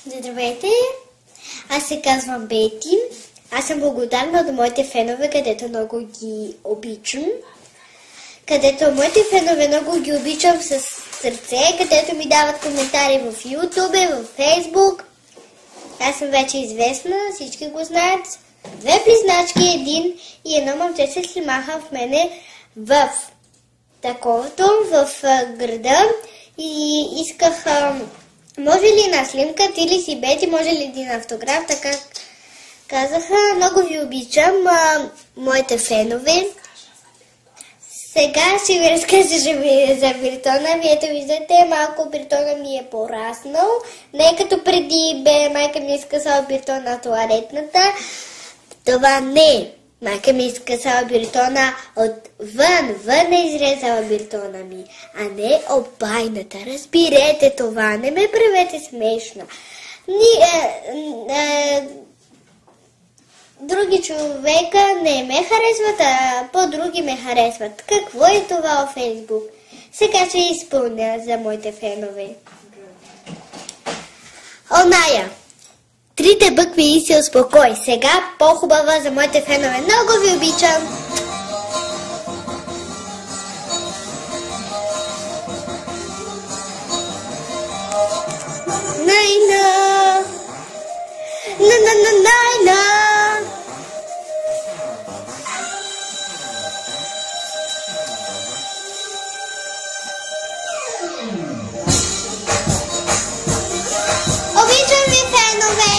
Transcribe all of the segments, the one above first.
Здравейте, аз се казвам Бети. Аз съм благодарна до моите фенове, където много ги обичам. Където моите фенове много ги обичам с сърце, където ми дават коментари в YouTube, в Facebook. Аз съм вече известна, всички го знаят. 2 близначки, един и едно момче се снимаха в мене в таковато, в града и исках, може ли една снимка, ти ли си Бети, може ли един автограф, така казаха. Много ви обичам, моите фенове. Сега ще ви разкажа за биртона. Вието виждате, малко биртона ми е пораснал. Не като преди майка ми изкъсала биртона на туалетната. Това не. Майка ми изкъсала биртона вън е изрезала биртона ми, а не обайната. Разберете това, не ме правете смешна. Други човека не ме харесват, а по-други ме харесват. Какво е това във Фейсбук? Сега ще изпълня за моите фенове. Оная! 3 букви и се успокой. Сега по-хубава за моите фенове. Много ви обичам! Найна! На-на-на-найна! Обичам ви, фенове!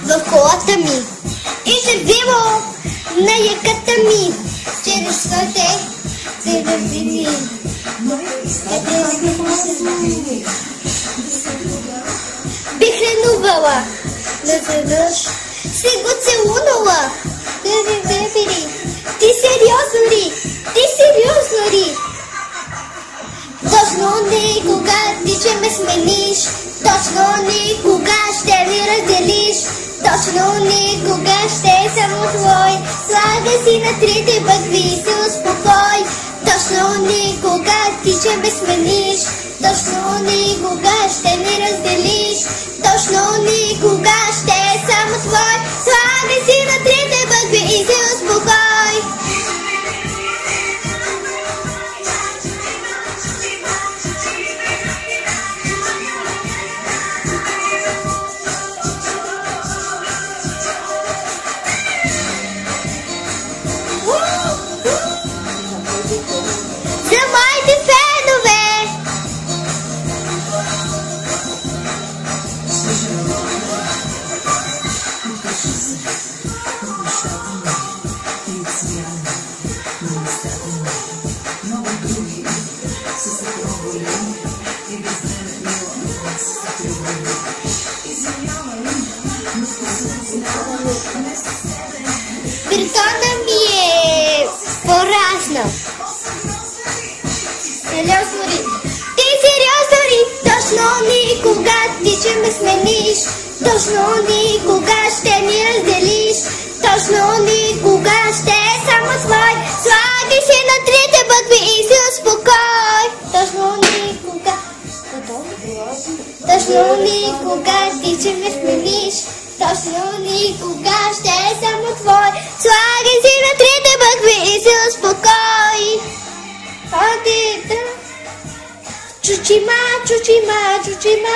В колата ми интервю на яката ми через своите телевизии. Бих ренувала наведнъж, си го целунала. Ти сериозно ли? Ти сериозно ли? Точно никога ти ще ме смениш. Точно никога ще ми разделиш. Точно никога ще само твой. Слага си на 3 букви и се успокой. Точно никога ти ще ме смениш. Точно никога ще ми разделиш. Точно никога ще е само твой. Слага си на 3 букви и се успокой. Биртона ми е пораснал. Сериозно ли? Ти сериозно ли? Точно никога ти ще ме смениш. Точно никога ще ми разделиш. Точно никога ще е само твой. Слагай се на 3 букви и се успокой. Точно никога. Точно никога ти ще ме смениш. Точно никога ще е само твой. Слагай си на 3 букви и се успокой. Чучима, чучима, чучима,